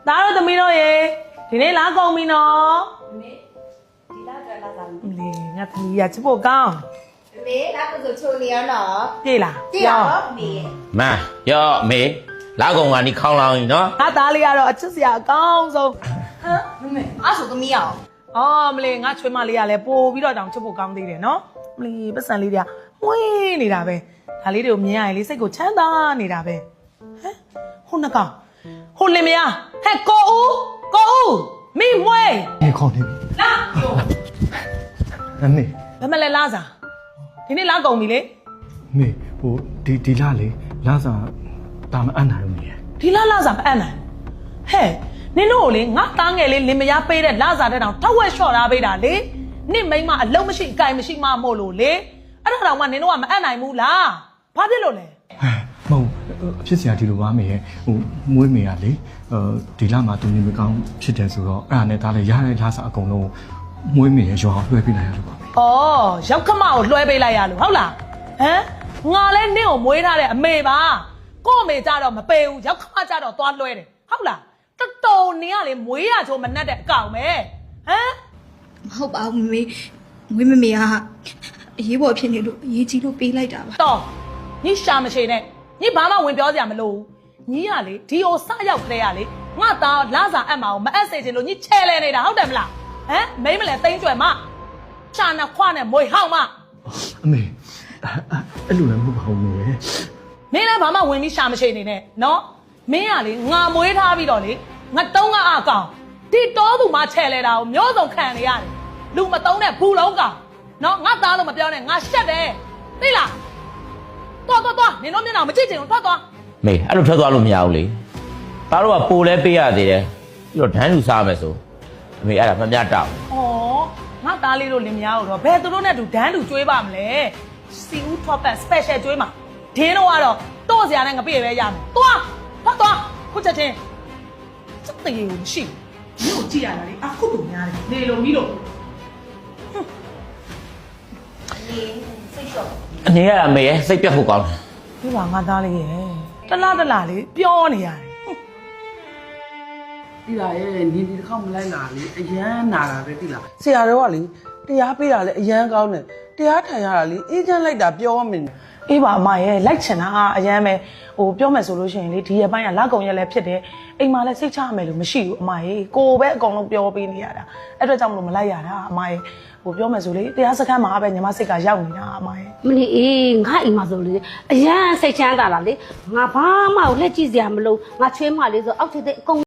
သားတို့သမီးတို့ရေဒီနေ့လာကုန်ပြီနော်မေဒီလာကလာစားလေငါသမီးရချစ်ဖို့ကောင်းမေလာကိုချိုနေရနော်ပြေးလားပြေးရောမေမရောမေလာကုန်ကနေခေါင်းလောင်းကြီးနော်ငါသားလေးကတော့အချစ်စရာအကောင်းဆုံးဟမ်မေအဲ့ဆိုသမီးအောင်အော်မလေးငါချွေးမလေးကလည်းပို့ပြီးတော့တောင်ချစ်ဖို့ကောင်းသေးတယ်နော်မလေးပတ်စံလေးတွေကဝင်းနေတာပဲဒါလေးတွေကိုမြင်ရရင်လေးစိတ်ကိုချမ်းသာနေတာပဲဟမ်ဟိုနှကောင်ဟိုလင်မယားဟဲ့ကိုဦးမိမွေးနေခေါင်းနေပြီလာအမေဘယ်မလဲလာစားဒီနေ့လာကုန်ပြီလေမေဟိုဒီလာလေလာစားတာမအပ်နိုင်ဘူးမေဒီလာစားမအပ်နိုင်ဟဲ့နင်တို့ကိုလေငါသားငယ်လေးလင်မယားပေးတဲ့လာစားတဲ့တောင်ထောက်ဝက်လျှော့ထားပေးတာလေနင့်မိန်းမအလုံးမရှိအကင်မရှိမှမို့လို့လေအဲ့ဒါတော့မှနင်တို့ကမအပ်နိုင်ဘူးလားဘာဖြစ်လို့လဲမဟုတ်အဖြစ်စရာဒီလိုပါမေရဲ့ဟိုမွေးမေရလေဒီလာမှာသူနေမကောင်းဖြစ်တယ်ဆိုတော့အဲ့ဒါနဲ့ဒါလည်းရတဲ့လာစားအကုန်လုံးမွေးမေရရွာလွှဲပေးလိုက်ရလို့ပါမေဩရောက်ခမကိုလွှဲပေးလိုက်ရလို့ဟုတ်လားဟမ်ငါလဲနင့်ကိုမွေးထားတဲ့အမေပါကို့အမေကြတော့မပေးဘူးရောက်ခမကြတော့သွားလွှဲတယ်ဟုတ်လားတော်တော်နင်ကလေမွေးရချိုးမနှက်တဲ့အကောင်ပဲဟမ်မဟုတ်ပါဘူးမေမေကအရေးပေါ်ဖြစ်နေလို့အရေးကြီးလို့ပေးလိုက်တာပါတော်ညီရှာမရှိနဲ့ညီဘာမှဝင်ပြောစရာမလိုဘူးညီကလေဒီကိုစရောက်ခလဲရလေငါသားလာစားအပ်မအောင်မအပ်စေချင်လို့ညီချဲလဲနေတာဟုတ်တယ်မလားဟမ်မိမလဲတိမ့်ကျွယ်မရှာနာခွနဲ့မွေဟောက်မအမေအဲ့လိုလည်းမဟုတ်ပါဘူးမေမင်းလည်းဘာမှဝင်ပြီးရှာမရှိနေနဲ့နော်မင်းကလေငါမွေးထားပြီးတော့လေငါတုံးကအကောင်ဒီတောသူမှချဲလဲတာကိုမျိုးစုံခံနေရတယ်လူမတုံးတဲ့ဘူးလုံးကောင်နော်ငါသားလို့မပြောနဲ့ငါရှက်တယ်သိလားသွားနင်တို့မျက်နှာမကြည့်ချင်ဘူးထွက်သွားမေအဲ့လိုထွက်သွားလို့မရဘူးလေဒါတော့ကပိုလဲပေးရသေးတယ်ပြီးတော့ဒန်းလူစားမယ်ဆိုအမေအဲ့ဒါမမြတ်တောက်ဩငါသားလေးတို့လင်မယားတို့တော့ဘယ်သူတို့နဲ့တူဒန်းလူကျွေးပါမလဲစီဦးထော့ပတ် special ကျွေးမှာဒင်းတို့ကတော့တော့စရာနဲ့ငပိရပဲရမယ်သွားခုချက်ချင်းစက်တရေကိုမရှိဘူးမြို့ကြည့်ရတာလေအခုတူများတယ်နေလို့မီးလို့နေစိတ်လျှော့အနေရတာမေရဲ့စိတ်ပြတ်ဖို့ကောင်းတယ်ဒီပါငါသားလေးရဲ့တလားလေးပြောနေရတယ်တိလာရဲ့ဒီတစ်ခေါက်မလိုက်လာလေအရန်နာတာပဲတိလာဆရာတော်ကလေတရားပေးတာလေအရန်ကောင်းတယ်တရားထိုင်ရတာလေအေးချမ်းလိုက်တာပြောမင်းအေးပါအမရဲ့လိုက်ချင်တာအရန်ပဲဟိုပြောမယ်ဆိုလို့ရှိရင်လေဒီရပိုင်းကလက်ကုံရက်လည်းဖြစ်တယ်အိမ်မှာလည်းစိတ်ချရမယ်လို့မရှိဘူးအမရဲ့ကိုပဲအကုန်လုံးပြောပေးနေရတာအဲ့အတွက်ကြောင့်မလို့မလိုက်ရတာအမရဲ့ဟိုပြောမယ်ဆိုလေတရားစခန်းမှာပဲညီမစိတ်ကရောက်နေတာအမရဲ့မလီအေးငါအိမ်မှာဆိုလေအရန်စိတ်ချမ်းသာတာလေငါဘာမှလက်ကြည့်စရာမလိုငါချွေးမလေးဆိုအောက်ထစ်တဲ့အကုန်